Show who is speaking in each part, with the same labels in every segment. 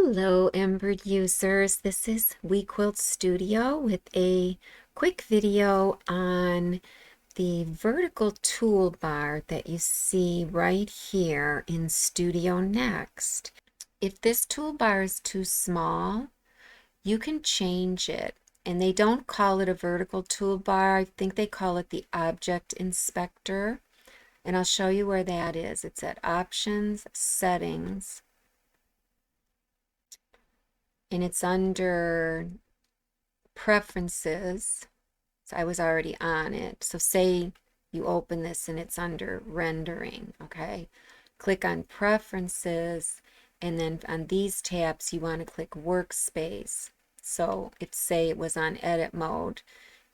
Speaker 1: Hello, Embird users. This is WeQuilt Studio with a quick video on the vertical toolbar that you see right here in Studio Next. If this toolbar is too small, you can change it. And they don't call it a vertical toolbar. I think they call it the Object Inspector. And I'll show you where that is. It's at Options, Settings, and it's under Preferences. So I was already on it. So say you open this and it's under Rendering, okay? Click on Preferences, and then on these tabs you want to click Workspace. So if say it was on Edit mode,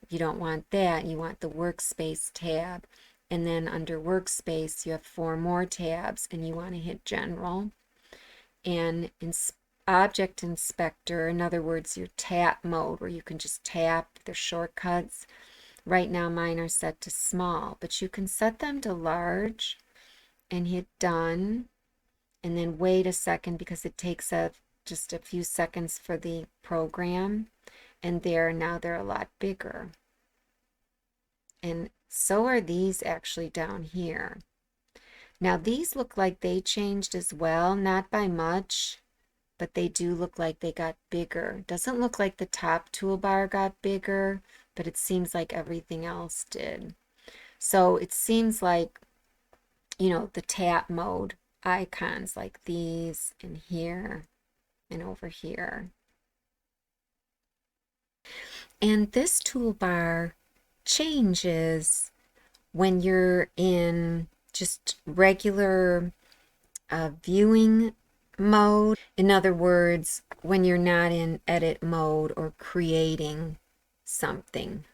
Speaker 1: you don't want that, you want the Workspace tab. And then under Workspace you have 4 more tabs, and you want to hit General. And Object Inspector, in other words, your tap mode, where you can just tap the shortcuts. Right now mine are set to small, but you can set them to large and hit Done, and then wait a second because it takes just a few seconds for the program. And now they're a lot bigger. And so are these actually down here. Now these look like they changed as well, not by much, but they do look like they got bigger. Doesn't look like the top toolbar got bigger, but it seems like everything else did. So it seems like, you know, the tap mode icons like these and here and over here. And this toolbar changes when you're in just regular viewing mode. In other words, when you're not in edit mode or creating something.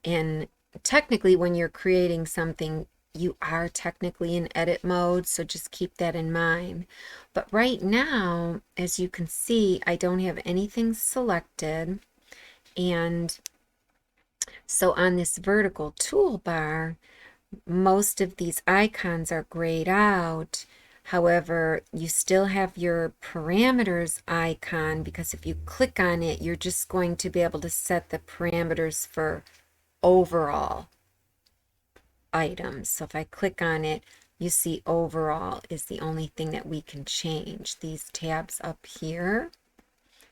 Speaker 1: And technically when you're creating something, you are technically in edit mode, so just keep that in mind. But right now, as you can see, I don't have anything selected. And so on this vertical toolbar, most of these icons are grayed out. However, you still have your parameters icon, because if you click on it, you're just going to be able to set the parameters for overall items. So if I click on it, you see overall is the only thing that we can change. These tabs up here.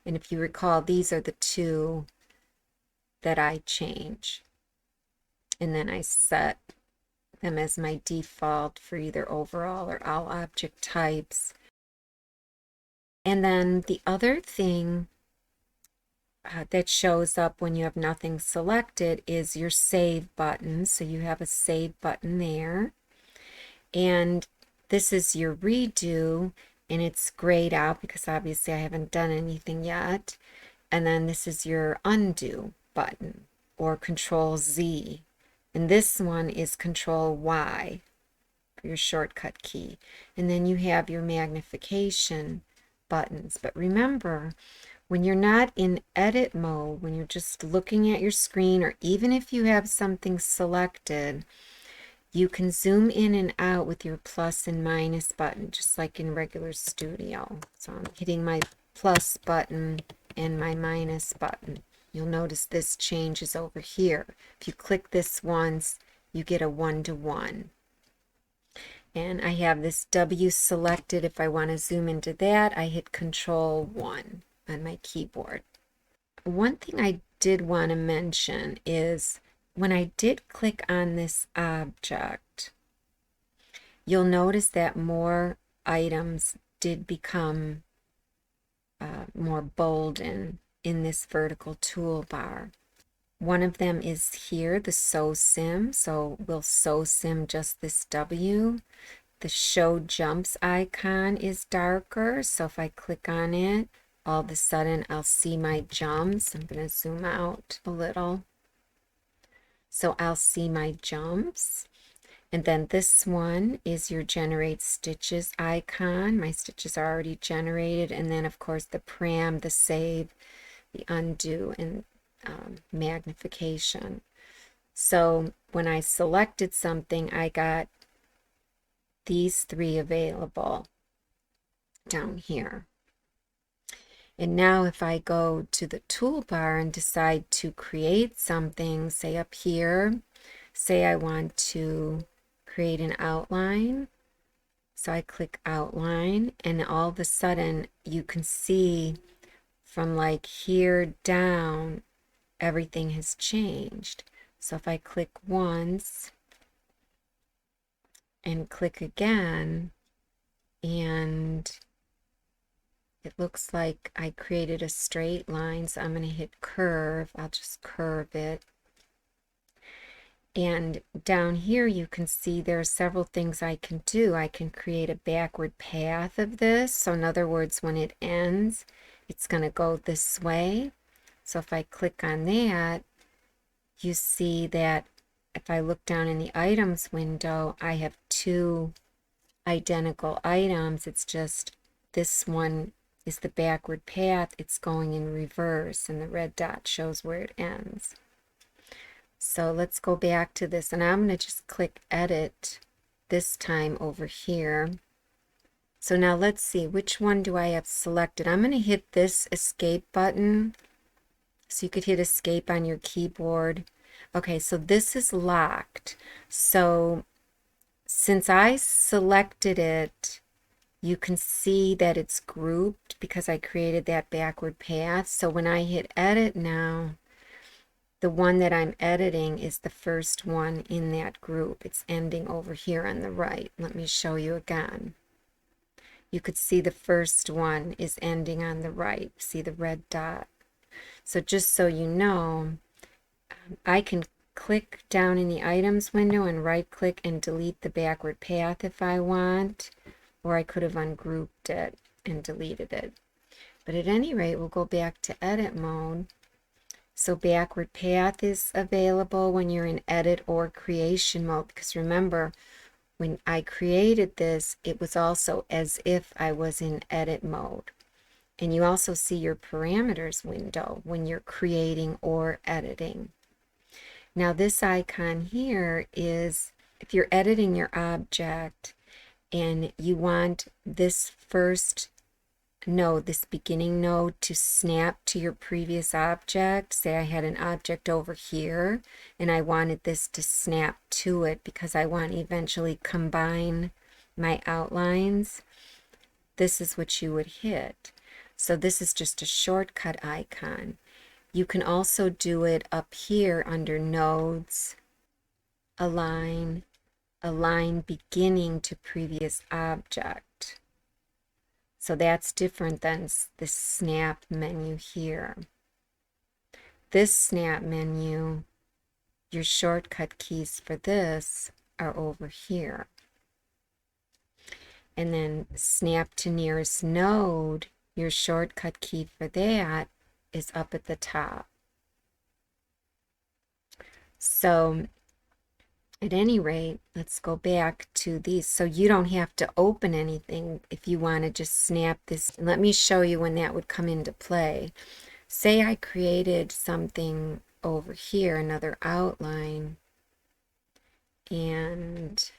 Speaker 1: And if you recall, these are the 2 that I change. And then I set them as my default for either overall or all object types. And then the other thing that shows up when you have nothing selected is your save button. So you have a save button there. And this is your redo, and it's grayed out because obviously I haven't done anything yet. And then this is your undo button, or Control Z. And this one is Control Y for your shortcut key. And then you have your magnification buttons. But remember, when you're not in edit mode, when you're just looking at your screen, or even if you have something selected, you can zoom in and out with your plus and minus button, just like in regular Studio. So I'm hitting my plus button and my minus button. You'll notice this changes over here. If you click this once, you get a 1-to-1. And I have this W selected. If I want to zoom into that, I hit Control 1 on my keyboard. One thing I did want to mention is when I did click on this object, you'll notice that more items did become more bold in this vertical toolbar. One of them is here, the Sew Sim. So we'll Sew Sim just this W. The Show Jumps icon is darker. So if I click on it, all of a sudden I'll see my jumps. I'm going to zoom out a little. So I'll see my jumps. And then this one is your Generate Stitches icon. My stitches are already generated. And then of course the param, the save, the undo, and magnification. So when I selected something, I got these 3 available down here. And now if I go to the toolbar and decide to create something, say up here, say I want to create an outline. So I click outline, and all of a sudden you can see from like here down, everything has changed. So if I click once and click again, and it looks like I created a straight line, so I'm going to hit curve. I'll just curve it. And down here you can see there are several things I can do. I can create a backward path of this. So in other words, when it ends, it's going to go this way. So if I click on that, you see that if I look down in the items window, I have two identical items. It's just this one is the backward path. It's going in reverse, and the red dot shows where it ends. So let's go back to this, and I'm going to just click edit this time over here. So now let's see, which one do I have selected? I'm going to hit this escape button. So you could hit escape on your keyboard. Okay, so this is locked. So since I selected it, you can see that it's grouped because I created that backward path. So when I hit edit now, the one that I'm editing is the first one in that group. It's ending over here on the right. Let me show you again. You could see the first one is ending on the right. See the red dot? So just so you know, I can click down in the items window and right click and delete the backward path if I want, or I could have ungrouped it and deleted it. But at any rate, we'll go back to edit mode. So backward path is available when you're in edit or creation mode, because remember, when I created this, it was also as if I was in edit mode. And you also see your parameters window when you're creating or editing. Now this icon here is if you're editing your object and you want this first node, this beginning node, to snap to your previous object. Say I had an object over here and I wanted this to snap to it because I want to eventually combine my outlines. This is what you would hit. So this is just a shortcut icon. You can also do it up here under nodes, align beginning to previous object. So that's different than the snap menu here. This snap menu, your shortcut keys for this are over here. And then snap to nearest node, your shortcut key for that is up at the top. So at any rate, let's go back to these. So you don't have to open anything if you want to just snap this. Let me show you when that would come into play. Say I created something over here, another outline, and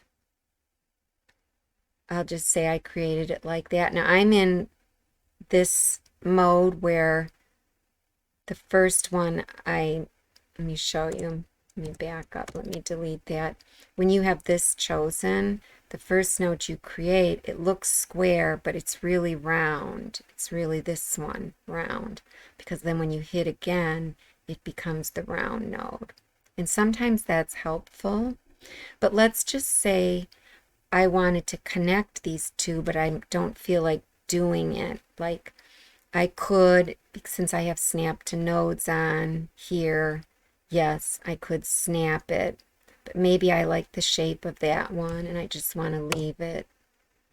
Speaker 1: I'll just say I created it like that. Now I'm in this mode where the first one let me show you. Let me back up. Let me delete that. When you have this chosen, the first node you create, it looks square, but it's really round. It's really this one, round. Because then when you hit again, it becomes the round node. And sometimes that's helpful. But let's just say I wanted to connect these two, but I don't feel like doing it. Like I could, since I have snap to nodes on here, yes, I could snap it, but maybe I like the shape of that one and I just want to leave it.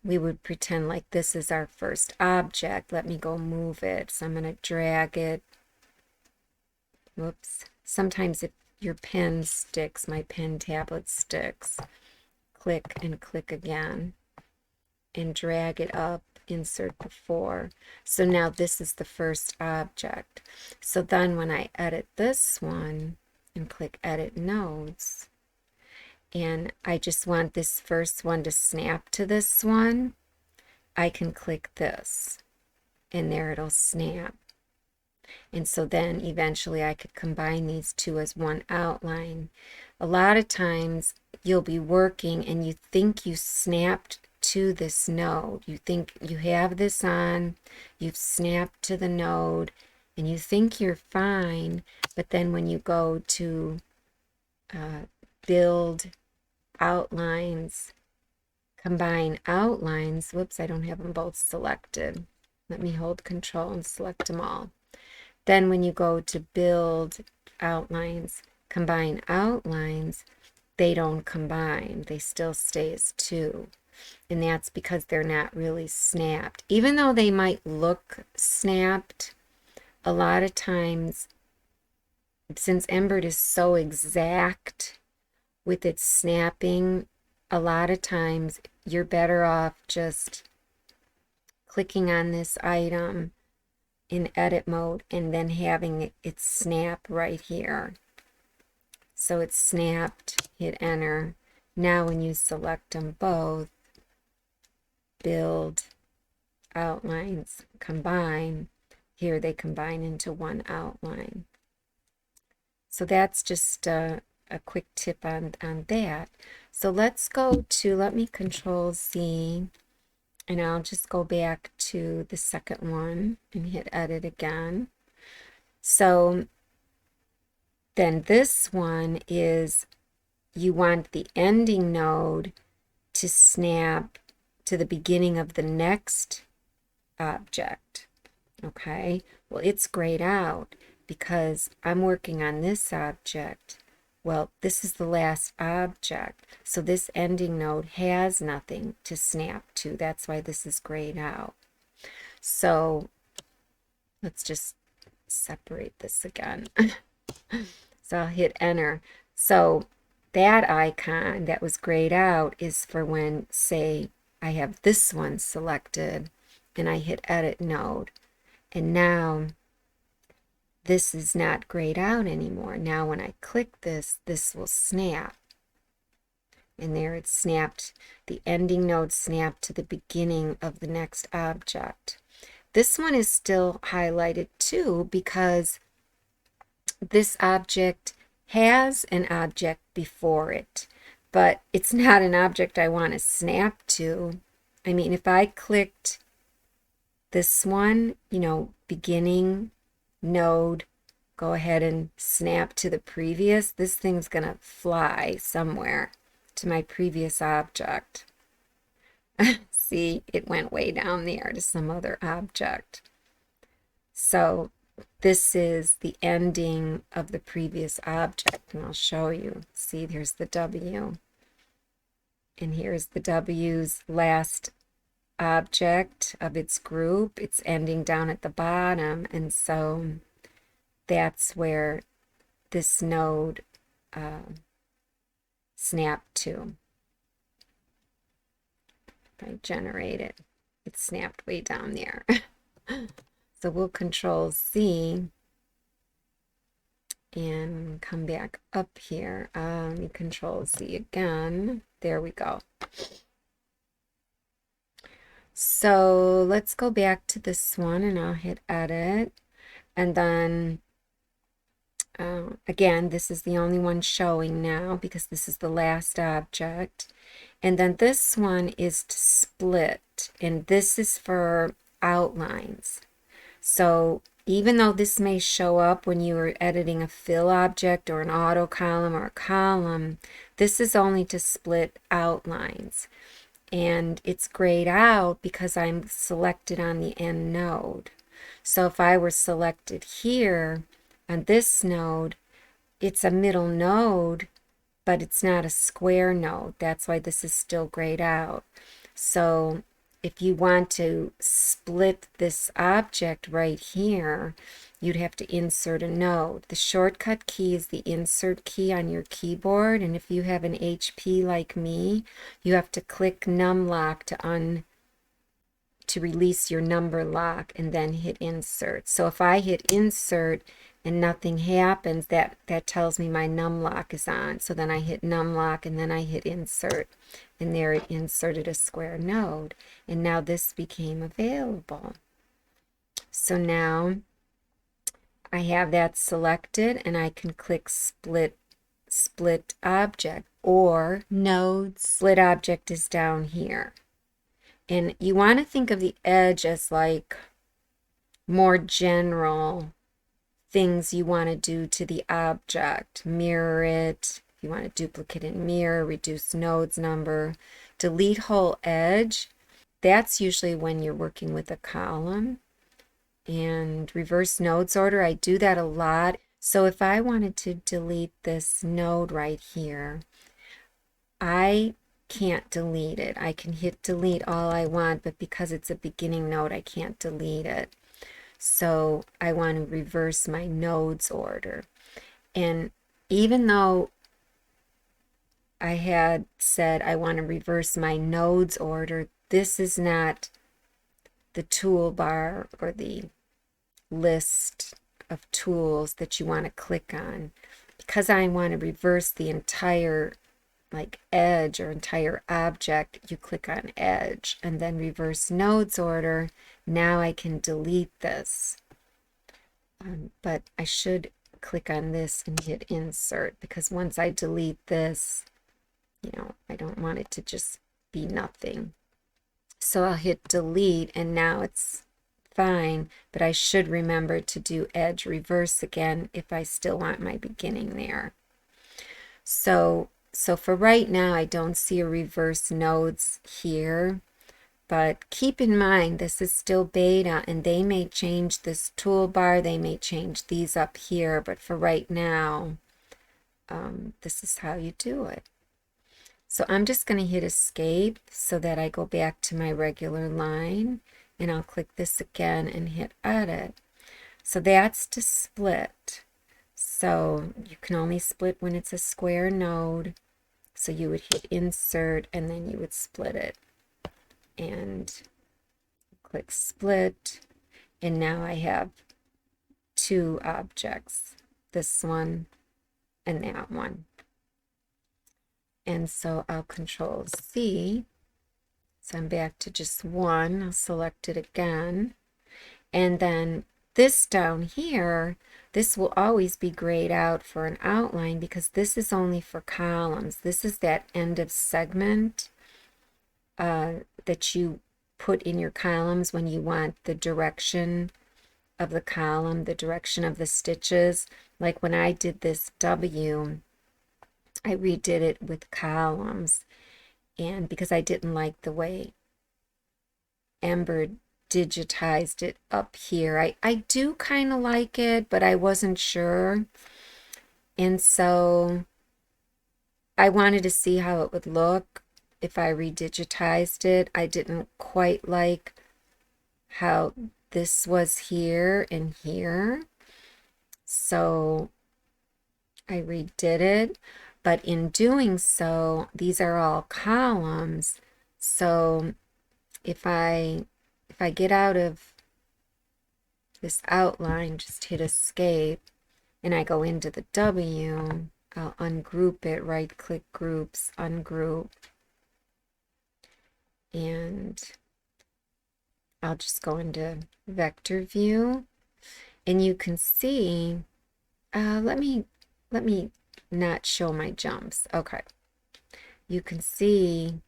Speaker 1: We would pretend like this is our first object. Let me go move it. So I'm going to drag it. Whoops. Sometimes if your pen sticks, my pen tablet sticks, click and click again and drag it up. Insert before. So now this is the first object. So then when I edit this one and click edit nodes, and I just want this first one to snap to this one, I can click this. and there it'll snap. And so then eventually I could combine these two as one outline. A lot of times you'll be working and you think you snapped to this node. You think you have this on, you've snapped to the node, and you think you're fine, but then when you go to build outlines, combine outlines, whoops, I don't have them both selected. Let me hold control and select them all. Then when you go to build outlines, combine outlines, they don't combine. They still stay as two. And that's because they're not really snapped. Even though they might look snapped, a lot of times, since Embird is so exact with its snapping, a lot of times you're better off just clicking on this item in edit mode and then having it snap right here. So it's snapped, hit enter. Now when you select them both, build, outlines, combine, here they combine into one outline. So that's just a quick tip on that. So let's go to, let me control Z, and I'll just go back to the second one and hit edit again. So then this one is, you want the ending node to snap to the beginning of the next object. Okay, well, it's grayed out because I'm working on this object. Well, this is the last object, so this ending node has nothing to snap to. That's why this is grayed out. So let's just separate this again. So I'll hit enter. So that icon that was grayed out is for when, say, I have this one selected and I hit edit node. And now this is not grayed out anymore. Now when I click this, this will snap. And there it snapped. The ending node snapped to the beginning of the next object. This one is still highlighted too because this object has an object before it, but it's not an object I want to snap to. I mean, if I clicked this one, you know, beginning node, go ahead and snap to the previous, this thing's going to fly somewhere to my previous object. See, it went way down there to some other object. So this is the ending of the previous object, and I'll show you. See, there's the W, and here's the W's last object of its group. It's ending down at the bottom, and so that's where this node snapped to. If I generate it, it snapped way down there. So we'll control C and come back up here. Let me control Z again. There we go. So let's go back to this one and I'll hit edit. And then again, this is the only one showing now because this is the last object. And then this one is to split, and this is for outlines. So even though this may show up when you are editing a fill object or an auto column or a column, this is only to split outlines. And it's grayed out because I'm selected on the end node. So if I were selected here on this node, it's a middle node, but it's not a square node. That's why this is still grayed out. So if you want to split this object right here, you'd have to insert a node. The shortcut key is the insert key on your keyboard, and if you have an HP like me, you have to click numlock to release your number lock and then hit insert. So if I hit insert and nothing happens, that tells me my numlock is on. So then I hit numlock and then I hit insert, and there it inserted a square node, and now this became available. So now I have that selected and I can click split object, or nodes. Split object is down here. And you want to think of the edge as like more general things you want to do to the object. Mirror it. If you want to duplicate and mirror, reduce nodes number, delete whole edge. That's usually when you're working with a column. And reverse nodes order, I do that a lot. So if I wanted to delete this node right here, I can't delete it. I can hit delete all I want, but because it's a beginning node, I can't delete it. So I want to reverse my nodes order. And even though I had said I want to reverse my nodes order, this is not the toolbar or the list of tools that you want to click on. Because I want to reverse the entire like edge or entire object, you click on edge and then reverse nodes order. Now I can delete this. But I should click on this and hit insert, because once I delete this, you know, I don't want it to just be nothing. So I'll hit delete and now it's fine, but I should remember to do edge reverse again if I still want my beginning there. So for right now, I don't see a reverse nodes here, but keep in mind this is still beta and they may change this toolbar, they may change these up here, but for right now, this is how you do it. So I'm just going to hit escape so that I go back to my regular line, and I'll click this again and hit edit. So that's to split. So you can only split when it's a square node. So you would hit insert and then you would split it. And click split. And now I have two objects, this one and that one. And so I'll control C. So I'm back to just one. I'll select it again. And then this down here, this will always be grayed out for an outline because this is only for columns. This is that end of segment that you put in your columns when you want the direction of the column, the direction of the stitches. Like when I did this W, I redid it with columns, and because I didn't like the way Embird digitized it up here. I do kind of like it, but I wasn't sure. And so I wanted to see how it would look if I redigitized it. I didn't quite like how this was here and here. So I redid it. But in doing so, these are all columns. So if I get out of this outline, just hit escape, and I go into the W, I'll ungroup it, right-click groups, ungroup, and I'll just go into vector view, and you can see, let me not show my jumps. Okay, you can see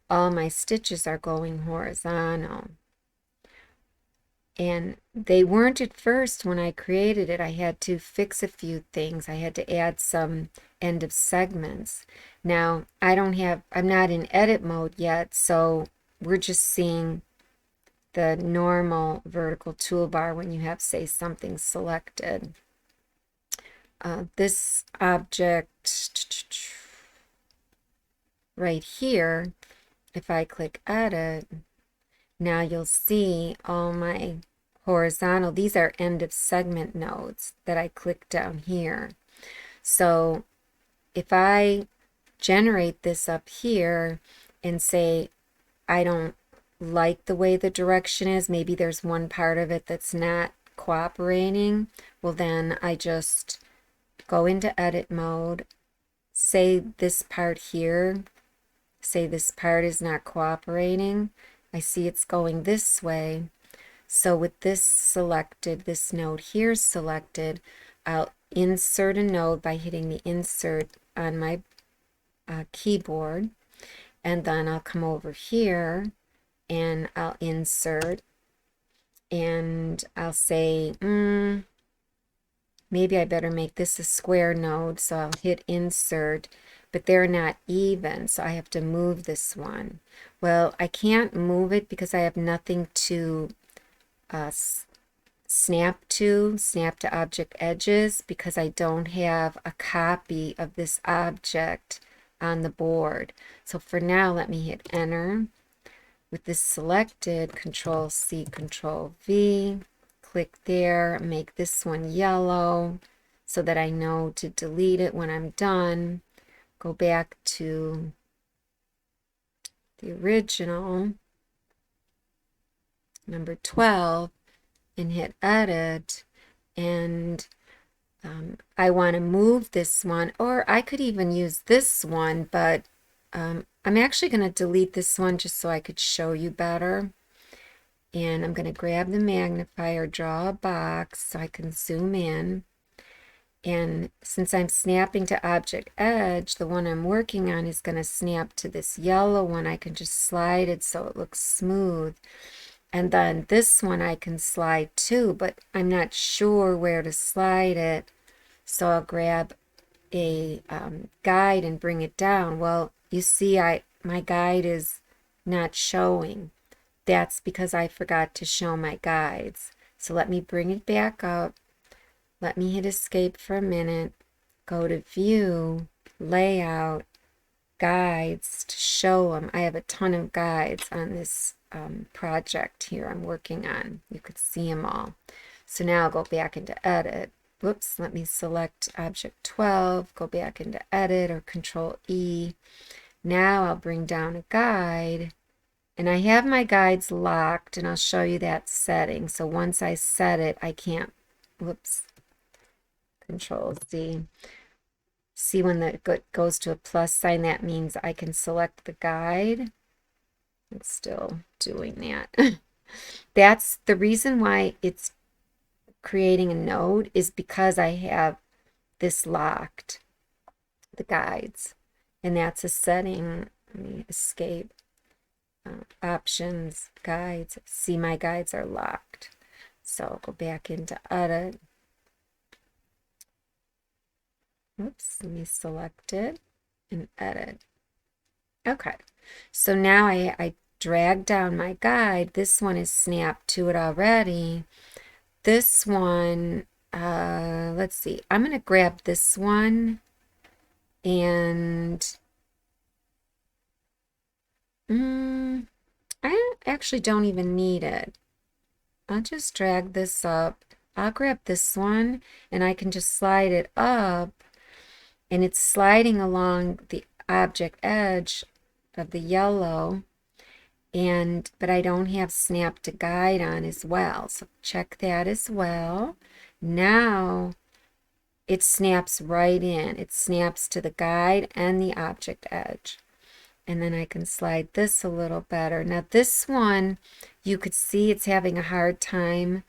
Speaker 1: all my stitches are going horizontal. And they weren't at first when I created it. I had to fix a few things. I had to add some end of segments. Now, I'm not in edit mode yet, so we're just seeing the normal vertical toolbar when you have, say, something selected. This object right here, if I click edit, now you'll see all my horizontal, these are end of segment nodes that I click down here. So if I generate this up here and say I don't like the way the direction is, maybe there's one part of it that's not cooperating, well then I just go into edit mode, say this part here, say this part is not cooperating. I see it's going this way. So with this selected, this node here selected, I'll insert a node by hitting the insert on my keyboard, and then I'll come over here and I'll insert, and I'll say, maybe I better make this a square node, so I'll hit insert, but they're not even, so I have to move this one. Well, I can't move it because I have nothing to snap to object edges, because I don't have a copy of this object on the board. So for now, let me hit enter. With this selected, Control C, Control V, click there, make this one yellow so that I know to delete it when I'm done. Go back to the original, number 12, and hit edit, and I want to move this one, or I could even use this one, but I'm actually going to delete this one just so I could show you better. And I'm going to grab the magnifier, draw a box so I can zoom in. And since I'm snapping to object edge, the one I'm working on is going to snap to this yellow one. I can just slide it so it looks smooth. And then this one I can slide too, but I'm not sure where to slide it. So I'll grab a guide and bring it down. Well, you see my guide is not showing. That's because I forgot to show my guides. So let me bring it back up. Let me hit escape for a minute. Go to view, layout, guides to show them. I have a ton of guides on this project here I'm working on. You could see them all. So now I'll go back into edit. Whoops, let me select object 12, go back into edit or Control E. Now I'll bring down a guide, and I have my guides locked, and I'll show you that setting. So once I set it, I can't, whoops, Control Z. See when it goes to a plus sign, that means I can select the guide. It's still doing that. That's the reason why it's creating a node, is because I have this locked, the guides. And that's a setting. Let me escape. Options, guides. See, my guides are locked. So I'll go back into edit. Oops, let me select it and edit. Okay, so now I drag down my guide. This one is snapped to it already. This one, let's see, I'm going to grab this one, and I actually don't even need it. I'll just drag this up. I'll grab this one, and I can just slide it up, and it's sliding along the object edge of the yellow, but I don't have snap to guide on as well. So check that as well. Now it snaps right in. It snaps to the guide and the object edge. And then I can slide this a little better. Now this one, you could see it's having a hard time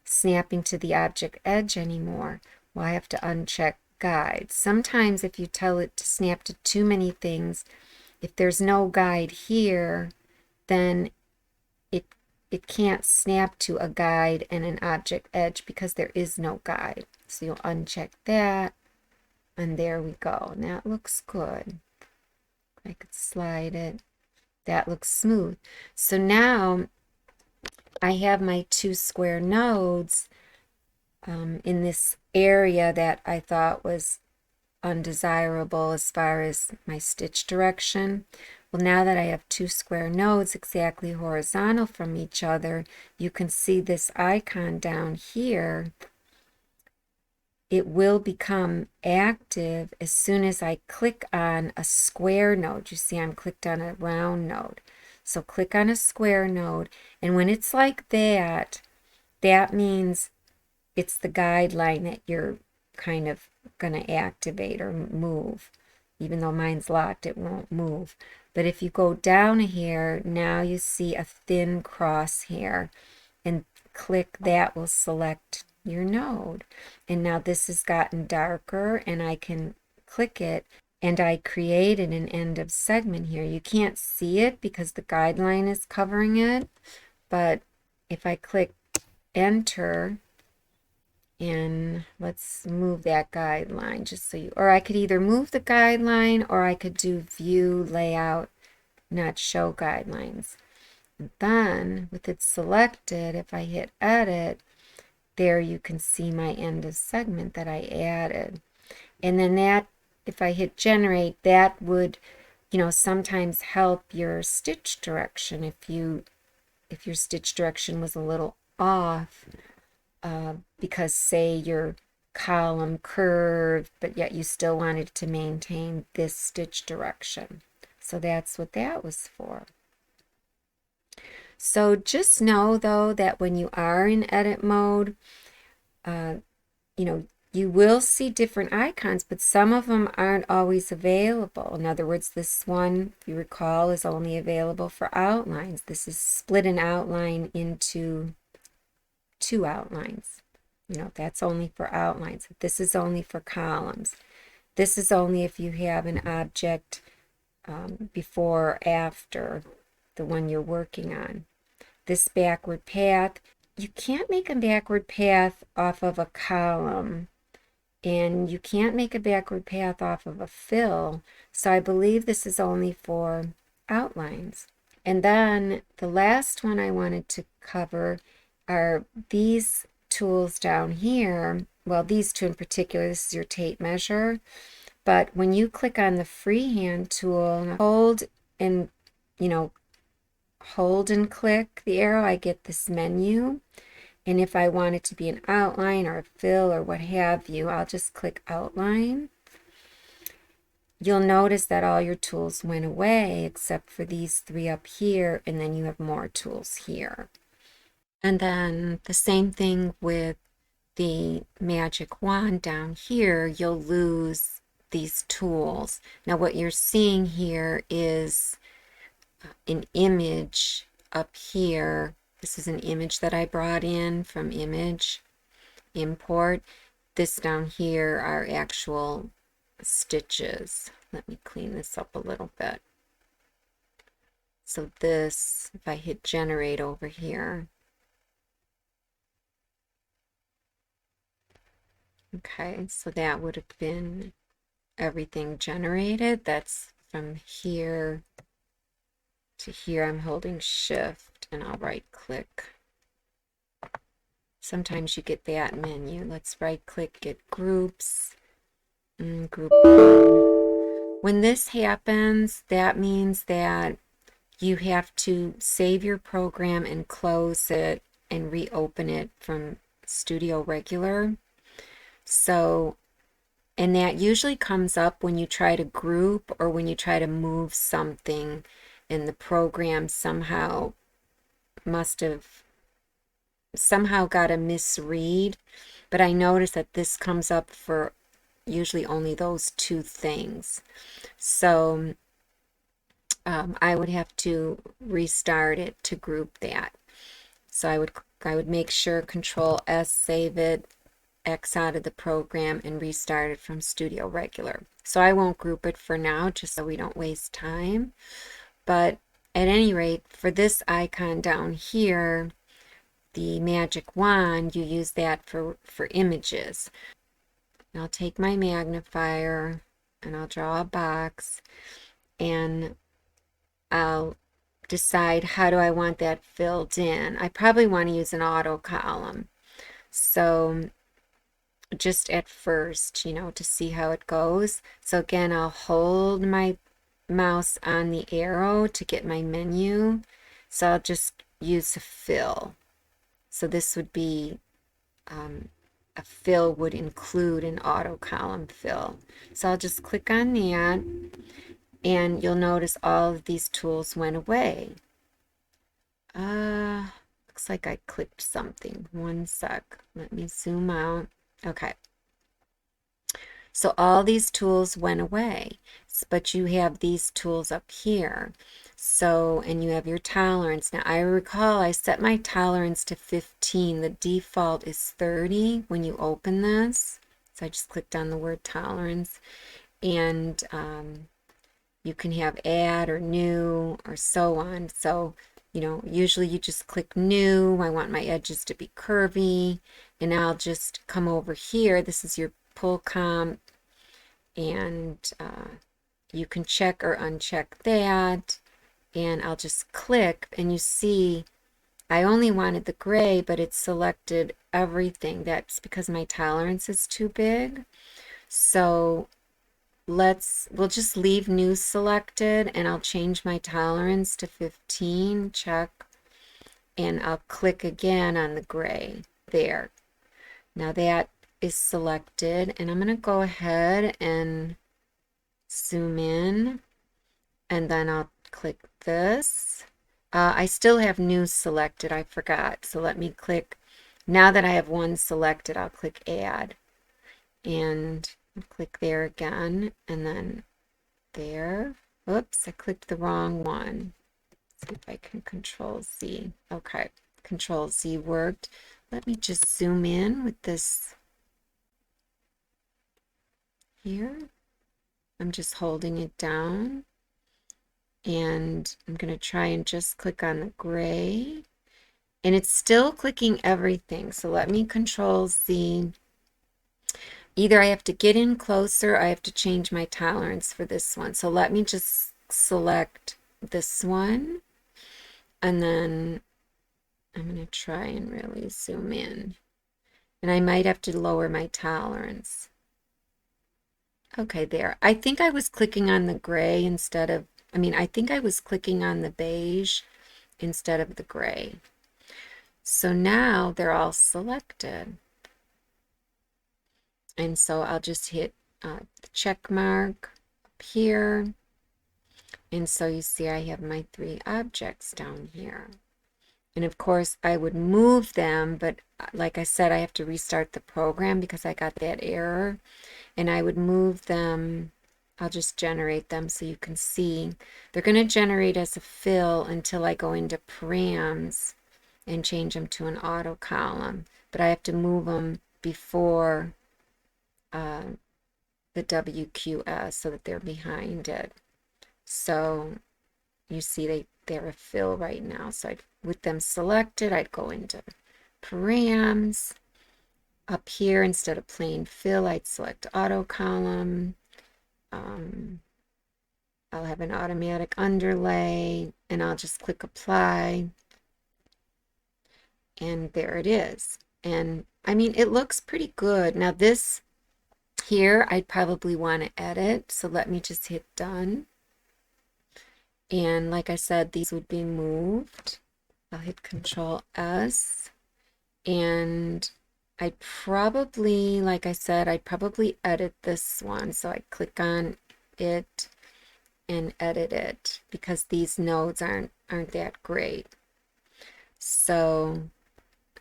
Speaker 1: snapping to the object edge anymore. Well, I have to uncheck guide. Sometimes if you tell it to snap to too many things, if there's no guide here, then it can't snap to a guide and an object edge because there is no guide. So you'll uncheck that, and there we go. And that looks good. I could slide it. That looks smooth. So now I have my two square nodes in this area that I thought was undesirable as far as my stitch direction. Well, now that I have two square nodes exactly horizontal from each other, you can see this icon down here. It will become active as soon as I click on a square node. You see I'm clicked on a round node. So click on a square node, and when it's like that, that means it's the guideline that you're kind of going to activate or move. Even though mine's locked, it won't move. But if you go down here, now you see a thin crosshair, and click, that will select your node. And now this has gotten darker, and I can click it, and I created an end of segment here. You can't see it because the guideline is covering it, but if I click enter, and let's move that guideline just so you, or I could either move the guideline or I could do view layout, not show guidelines. And then with it selected, if I hit edit, there you can see my end of segment that I added. And then that, if I hit generate, that would, sometimes help your stitch direction if your stitch direction was a little off, because say your column curved, but yet you still wanted to maintain this stitch direction. So that's what that was for. So just know though that when you are in edit mode, you will see different icons, but some of them aren't always available. In other words, this one, if you recall, is only available for outlines. This is split an outline into 2 outlines. That's only for outlines. This is only for columns. This is only if you have an object before or after the one you're working on. This backward path, you can't make a backward path off of a column, and you can't make a backward path off of a fill, so I believe this is only for outlines. And then the last one I wanted to cover are these tools down here. Well, these two in particular. This is your tape measure, but when you click on the freehand tool, hold and click the arrow, I get this menu. And if I want it to be an outline or a fill or what have you, I'll just click outline. You'll notice that all your tools went away except for these 3 up here, and then you have more tools here. And then the same thing with the magic wand down here, you'll lose these tools. Now what you're seeing here is an image up here. This is an image that I brought in from image import. This down here are actual stitches. Let me clean this up a little bit. So this, if I hit generate over here, okay, so that would have been everything generated. That's from here to here. I'm holding shift and I'll right click. Sometimes you get that menu. Let's right click, get groups, group 1. When this happens, that means that you have to save your program and close it and reopen it from Studio Regular. So, and that usually comes up when you try to group or when you try to move something, and the program somehow must have got a misread. But I noticed that this comes up for usually only those 2 things. So I would have to restart it to group that. So I would make sure Control S, save it, X out of the program, and restart it from Studio Regular. So I won't group it for now, just so we don't waste time. But at any rate, for this icon down here, the magic wand, you use that for images. And I'll take my magnifier and I'll draw a box, and I'll decide how do I want that filled in. I probably want to use an auto column. So just at first, to see how it goes. So again, I'll hold my mouse on the arrow to get my menu. So I'll just use a fill. So this would be a fill would include an auto column fill. So I'll just click on that, and you'll notice all of these tools went away. Looks like I clicked something. One sec. Let me zoom out. Okay. So all these tools went away, but you have these tools up here. So, and you have your tolerance. Now, I recall I set my tolerance to 15. The default is 30 when you open this. So I just clicked on the word tolerance. And you can have add or new or so on. So, you know, usually you just click new. I want my edges to be curvy. And I'll just come over here. This is your pull comp. And you can check or uncheck that. And I'll just click, and you see I only wanted the gray, but it selected everything. That's because my tolerance is too big. So we'll just leave new selected, and I'll change my tolerance to 15, check, and I'll click again on the gray there. Now that is selected, and I'm going to go ahead and zoom in, and then I'll click this. I still have new selected, I forgot. So let me click, now that I have one selected, I'll click add. And click there again, and then there. Oops, I clicked the wrong one. Let's see if I can Control Z. Okay, Control Z worked. Let me just zoom in with this here. I'm just holding it down. And I'm going to try and just click on the gray. And it's still clicking everything. So let me Control Z. Either I have to get in closer, or I have to change my tolerance for this one. So let me just select this one. And then I'm going to try and really zoom in. And I might have to lower my tolerance. Okay, there. I think I was clicking on the gray instead of, I think I was clicking on the beige instead of the gray. So now they're all selected. And so I'll just hit the check mark up here. And so you see I have my 3 objects down here. And of course I would move them, but like I said, I have to restart the program because I got that error. And I would move them. I'll just generate them so you can see. They're going to generate as a fill until I go into params and change them to an auto column. But I have to move them before the WQS so that they're behind it. So you see they're a fill right now. So with them selected, I'd go into params. Up here, instead of plain fill, I'd select auto column. I'll have an automatic underlay, and I'll just click apply. And there it is. And it looks pretty good. Now this here, I'd probably want to edit. So let me just hit done. And like I said, these would be moved. I'll hit Control S. And I'd probably, like I said, I'd probably edit this one. So I click on it and edit it because these nodes aren't that great. So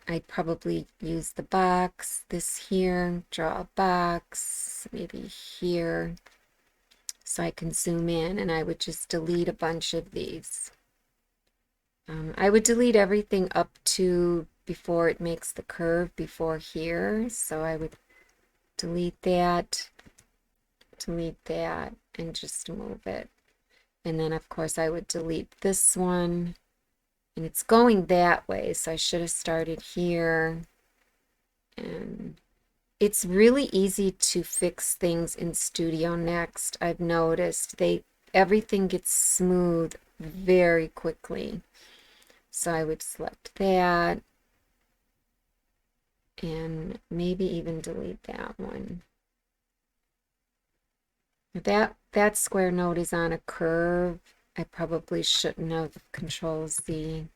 Speaker 1: I'd probably use the box, this here, draw a box, maybe here, so I can zoom in, and I would just delete a bunch of these. I would delete everything up to before it makes the curve before here, so I would delete that, and just move it. And then of course I would delete this one, and it's going that way, so I should have started here. And it's really easy to fix things in Studio Next. I've noticed everything gets smooth very quickly. So I would select that and maybe even delete that one. That square node is on a curve. I probably shouldn't have Control Z.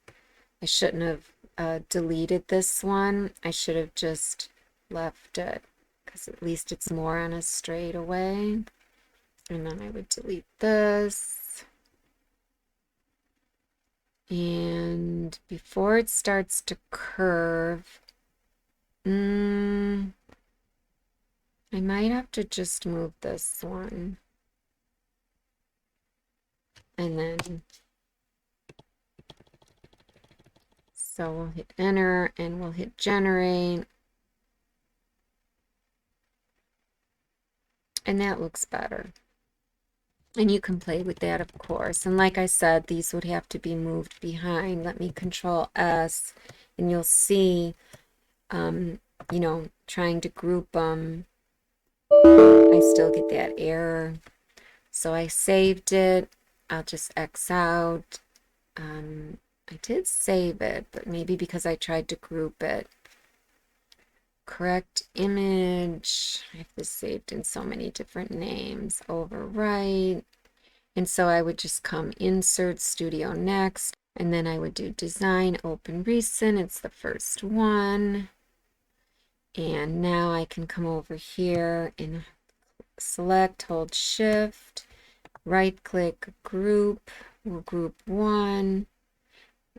Speaker 1: I shouldn't have deleted this one. I should have just left it because at least it's more on a straightaway. And then I would delete this. And before it starts to curve, I might have to just move this one. And then So we'll hit enter and we'll hit generate. And that looks better. And you can play with that, of course. And like I said, these would have to be moved behind. Let me Control S, and you'll see, you know, trying to group them, I still get that error. So I saved it. I'll just X out. I did save it, but maybe because I tried to group it. Correct image. I have this saved in so many different names. Overwrite. And so I would just come Insert Studio Next, and then I would do Design Open Recent. It's the first one. And now I can come over here and select, hold Shift, right click, group. We'll group one,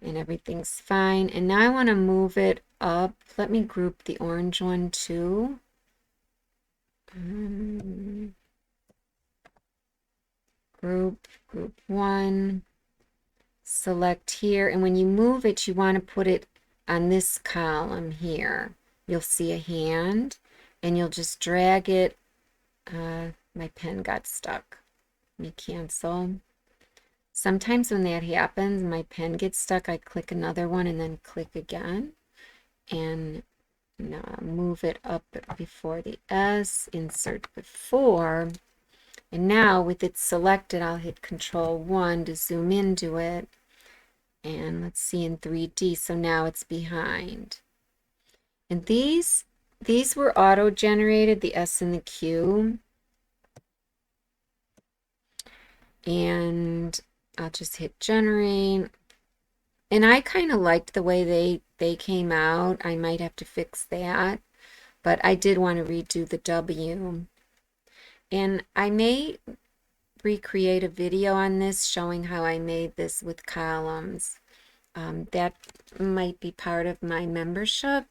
Speaker 1: and everything's fine. And now I want to move it up. Let me group the orange one too. Group one, select here, and when you move it, you want to put it on this column here. You'll see a hand, and you'll just drag it. My pen got stuck. Let me cancel. Sometimes when that happens, my pen gets stuck, I click another one and then click again, and move it up before the S, insert before. And now with it selected, I'll hit Control 1 to zoom into it. And let's see in 3D. So now it's behind. And these were auto-generated, the S and the Q. And I'll just hit generate. And I kind of liked the way they came out. I might have to fix that. But I did want to redo the W. And I may recreate a video on this showing how I made this with columns. That might be part of my membership.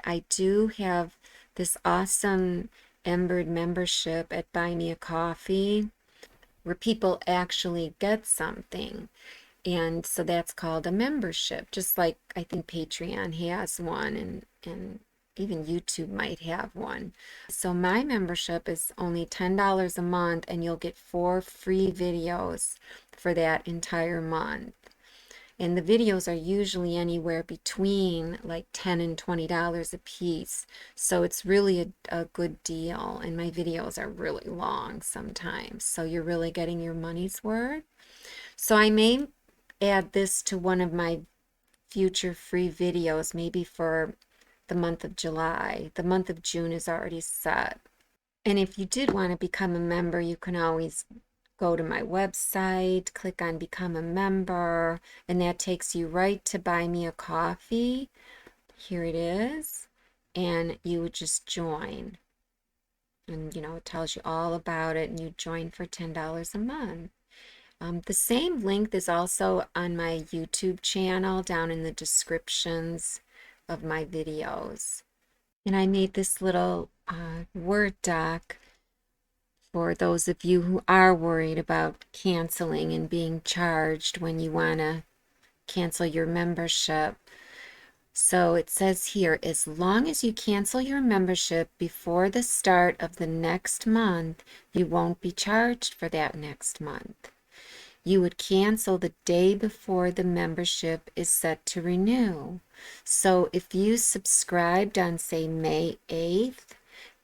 Speaker 1: I do have this awesome Embird membership at Buy Me a Coffee where people actually get something. And so that's called a membership, just like I think Patreon has one, and even YouTube might have one. So my membership is only $10 a month, and you'll get 4 free videos for that entire month. And the videos are usually anywhere between like $10 and $20 a piece. So it's really a good deal. And my videos are really long sometimes. So you're really getting your money's worth. So I may add this to one of my future free videos, maybe for the month of July. The month of June is already set. And if you did want to become a member, you can always go to my website, click on Become a Member, and that takes you right to Buy Me a Coffee. Here it is. And you would just join. And, you know, it tells you all about it, and you join for $10 a month. The same link is also on my YouTube channel down in the descriptions of my videos. And I made this little Word doc for those of you who are worried about canceling and being charged when you want to cancel your membership. So it says here, as long as you cancel your membership before the start of the next month, you won't be charged for that next month. You would cancel the day before the membership is set to renew. So if you subscribed on, say, May 8th,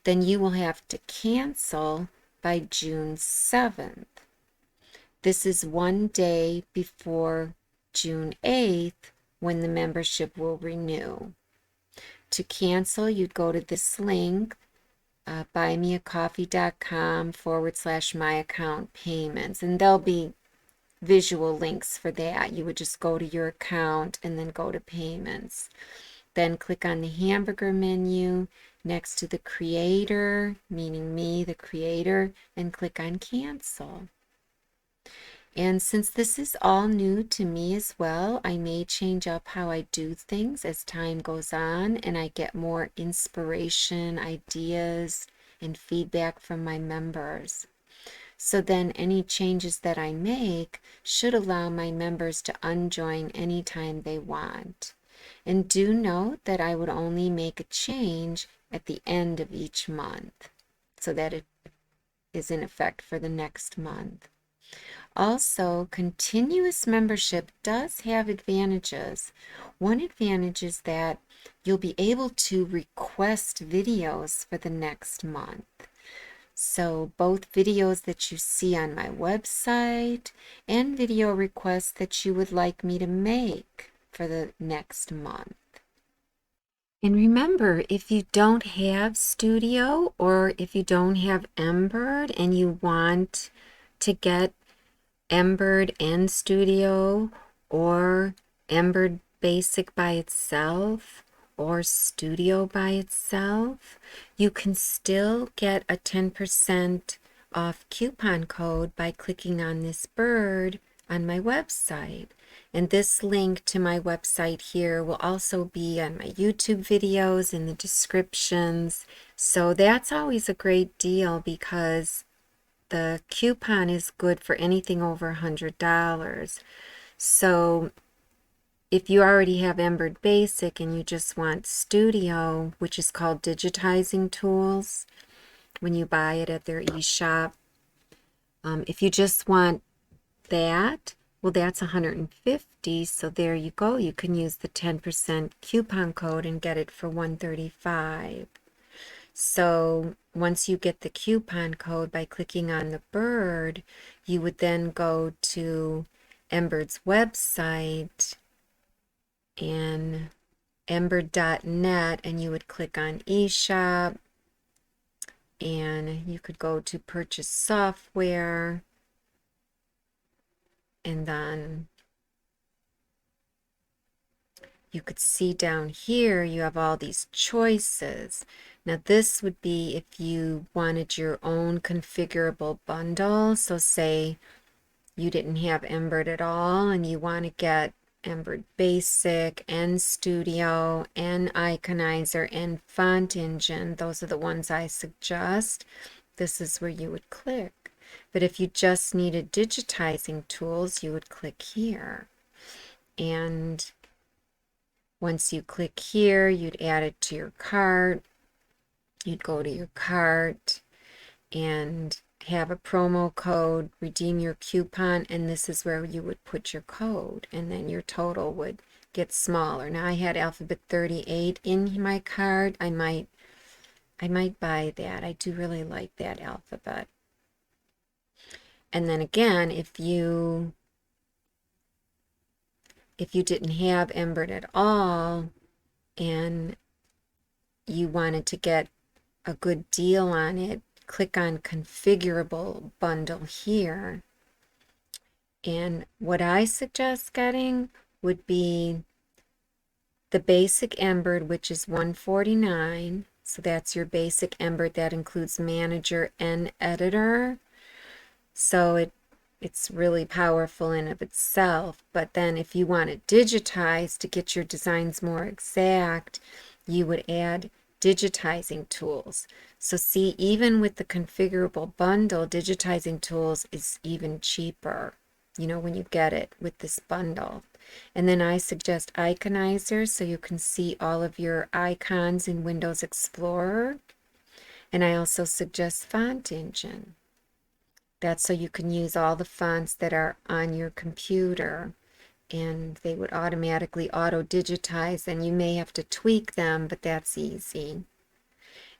Speaker 1: then you will have to cancel by June 7th. This is one day before June 8th when the membership will renew. To cancel, you'd go to this link, buymeacoffee.com/my-account-payments, and there'll be visual links for that. You would just go to your account and then go to payments. Then click on the hamburger menu next to the creator, meaning me, the creator, and click on cancel. And since this is all new to me as well, I may change up how I do things as time goes on and I get more inspiration, ideas, and feedback from my members. So then any changes that I make should allow my members to unjoin anytime they want. And do note that I would only make a change at the end of each month so that it is in effect for the next month. Also, continuous membership does have advantages. One advantage is that you'll be able to request videos for the next month. So both videos that you see on my website and video requests that you would like me to make for the next month. And remember, if you don't have Studio or if you don't have Embird and you want to get Embird and Studio or Embird Basic by itself or Studio by itself, you can still get a 10% off coupon code by clicking on this bird on my website. And this link to my website here will also be on my YouTube videos in the descriptions. So that's always a great deal because the coupon is good for anything over $100. So if you already have Embird Basic and you just want Studio, which is called Digitizing Tools, when you buy it at their eShop, if you just want that, well, that's $150. So there you go. You can use the 10% coupon code and get it for $135. So once you get the coupon code by clicking on the bird, you would then go to Embird's website and embird.net, and you would click on eShop, and you could go to purchase software, and then you could see down here you have all these choices. Now this would be if you wanted your own configurable bundle. So say you didn't have Embird at all and you want to get Embird Basic and Studio and Iconizer and Font Engine. Those are the ones I suggest. This is where you would click. But if you just needed digitizing tools, you would click here. And once you click here, you'd add it to your cart. You'd go to your cart and have a promo code, redeem your coupon, and this is where you would put your code, and then your total would get smaller. Now I had Alphabet 38 in my cart. I might buy that. I do really like that alphabet. And then again, if you didn't have Embird at all and you wanted to get a good deal on it, click on configurable bundle here. And what I suggest getting would be the basic Embird, which is $149. So that's your basic Embird. That includes manager and editor. So it's really powerful in of itself. But then if you want it digitized to get your designs more exact, you would add digitizing tools. So see, even with the configurable bundle, digitizing tools is even cheaper, you know, when you get it with this bundle. And then I suggest Iconizer so you can see all of your icons in Windows Explorer. And I also suggest Font Engine. That's so you can use all the fonts that are on your computer, and they would automatically auto-digitize, and you may have to tweak them, but that's easy.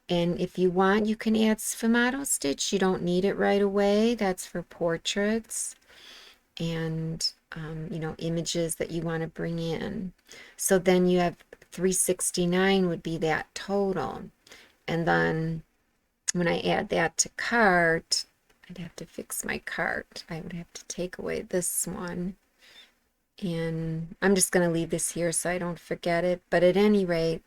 Speaker 1: And if you want, you can add sfumato stitch. You don't need it right away. That's for portraits and you know, images that you want to bring in. So then you have $369 would be that total. And then when I add that to cart, I'd have to fix my cart. I would have to take away this one. And I'm just going to leave this here so I don't forget it. But at any rate,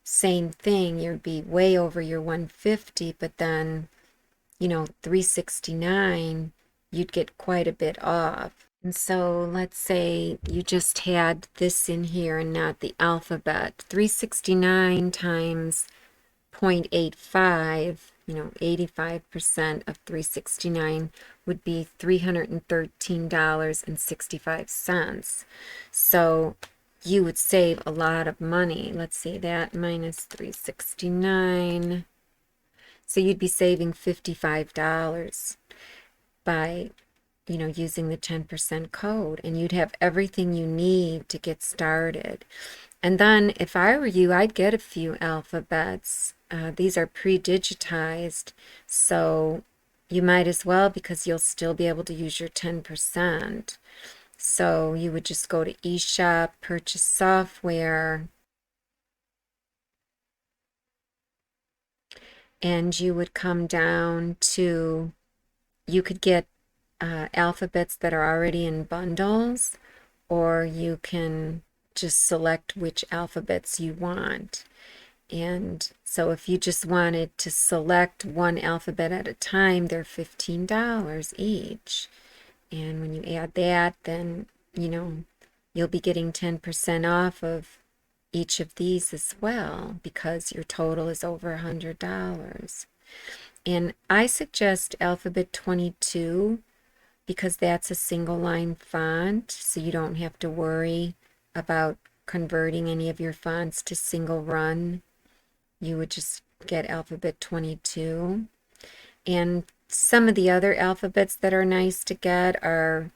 Speaker 1: same thing. You'd be way over your 150, but then, you know, 369, you'd get quite a bit off. And so let's say you just had this in here and not the alphabet. 369 times 0.85, you know, 85% of 369 would be $313.65. So you would save a lot of money. Let's see, that minus 369. So you'd be saving $55 by, using the 10% code, and you'd have everything you need to get started. And then if I were you, I'd get a few alphabets. These are pre-digitized, so you might as well, because you'll still be able to use your 10%. So you would just go to eShop, purchase software, and you would come down to, you could get alphabets that are already in bundles, or you can just select which alphabets you want. And so if you just wanted to select one alphabet at a time, they're $15 each. And when you add that, then, you'll be getting 10% off of each of these as well, because your total is over $100. And I suggest Alphabet 22 because that's a single line font, so you don't have to worry about converting any of your fonts to single run. You would just get Alphabet 22. And some of the other alphabets that are nice to get are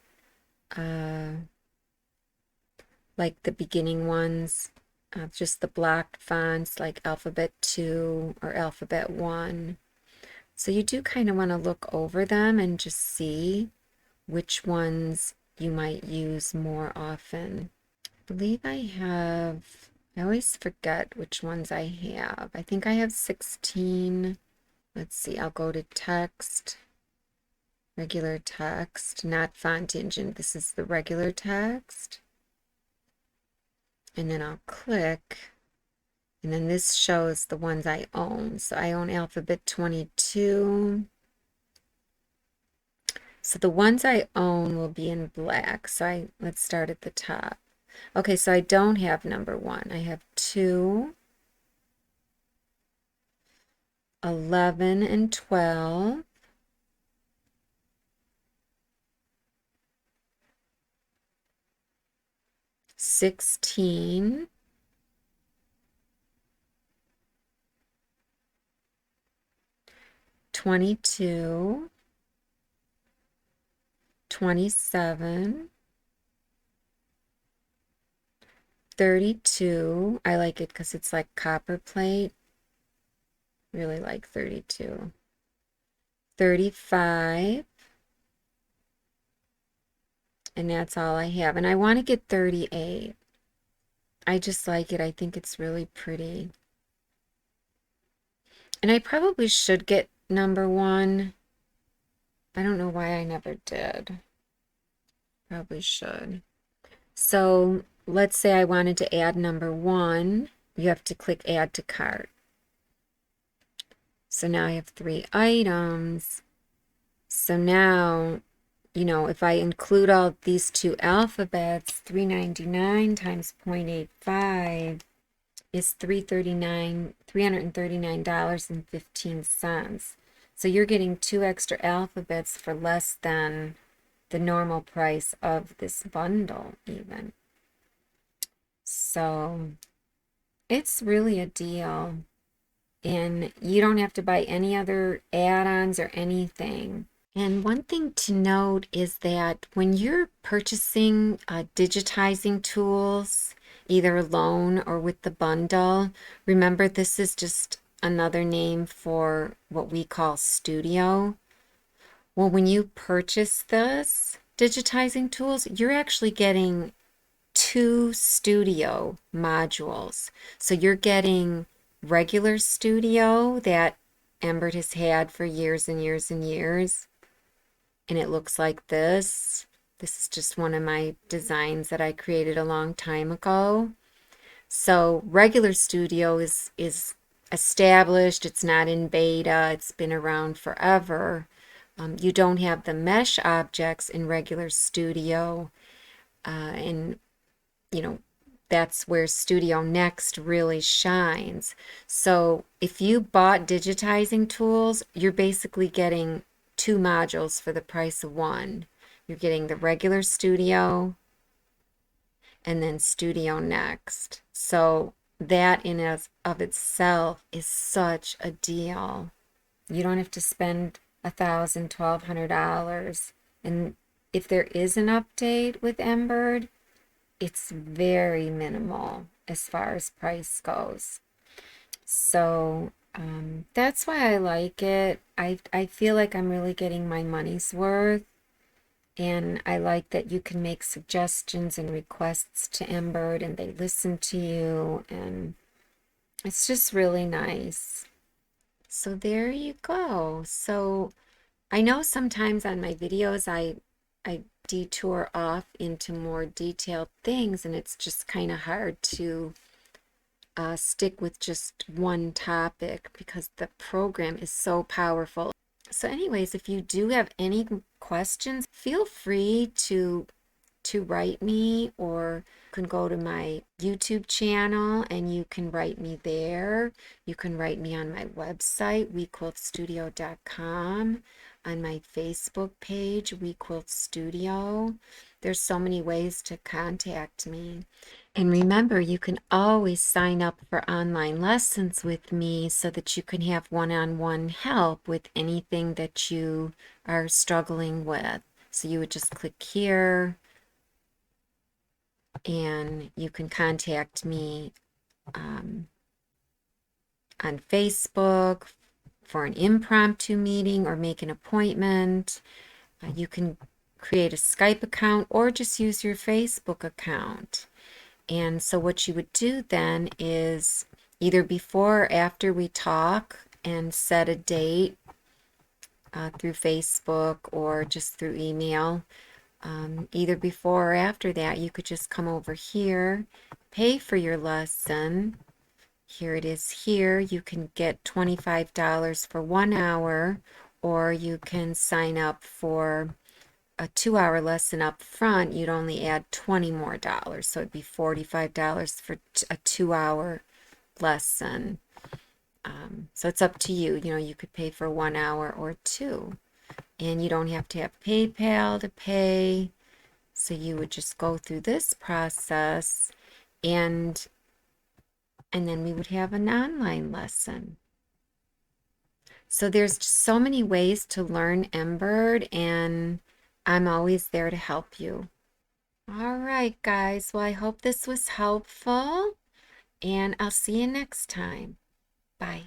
Speaker 1: like the beginning ones, just the blocked fonts like Alphabet 2 or Alphabet 1. So you do kind of want to look over them and just see which ones you might use more often. I believe I always forget which ones I have. I think I have 16. Let's see, I'll go to text, regular text, not font engine. This is the regular text. And then I'll click, and then this shows the ones I own. So I own Alphabet 22. So the ones I own will be in black. So let's start at the top. Okay, so I don't have number 1. I have 2, 11 and 12. 16, 22, 27, 32. I like it because it's like copper plate. Really like 32. 35. And that's all I have. And I want to get 38. I just like it. I think it's really pretty. And I probably should get number 1. I don't know why I never did. Probably should. So let's say I wanted to add number 1. You have to click Add to Cart. So now I have 3 items. So now, if I include all these 2 alphabets, $3.99 times 0.85 is $339.15. So you're getting 2 extra alphabets for less than the normal price of this bundle even. So it's really a deal. And you don't have to buy any other add-ons or anything. And one thing to note is that when you're purchasing digitizing tools, either alone or with the bundle, remember this is just another name for what we call Studio. Well, when you purchase this digitizing tools, you're actually getting 2 Studio modules. So you're getting regular Studio that Embird has had for years and years and years. And it looks like this. This is just one of my designs that I created a long time ago. So regular Studio is established. It's not in beta. It's been around forever. You don't have the mesh objects in regular Studio. And, that's where Studio Next really shines. So if you bought digitizing tools, you're basically getting 2 modules for the price of 1. You're getting the regular Studio, and then Studio next. So that in as of itself is such a deal. You don't have to spend $1,000, $1,200. And if there is an update with Embird, it's very minimal as far as price goes. So that's why I like it. I feel like I'm really getting my money's worth. And I like that you can make suggestions and requests to Embird and they listen to you. And it's just really nice. So there you go. So I know sometimes on my videos I detour off into more detailed things, and it's just kind of hard to stick with just one topic because the program is so powerful. So anyways, if you do have any questions, feel free to write me, or you can go to my YouTube channel and you can write me there. You can write me on my website, WeQuiltStudio.com, on my Facebook page, WeQuilt Studio. There's so many ways to contact me. And remember, you can always sign up for online lessons with me so that you can have one-on-one help with anything that you are struggling with. So you would just click here, and you can contact me on Facebook for an impromptu meeting or make an appointment. You can create a Skype account or just use your Facebook account. And so what you would do then is either before or after we talk and set a date through Facebook or just through email. Either before or after that, you could just come over here, pay for your lesson. Here it is here. You can get $25 for 1 hour, or you can sign up for a 2-hour lesson up front. You'd only add $20 more. So it'd be $45 for a 2-hour lesson. So it's up to you. You know, you could pay for 1 hour or 2. And you don't have to have PayPal to pay. So you would just go through this process, and then we would have an online lesson. So there's just so many ways to learn Embird, and I'm always there to help you. All right, guys. Well, I hope this was helpful, and I'll see you next time. Bye.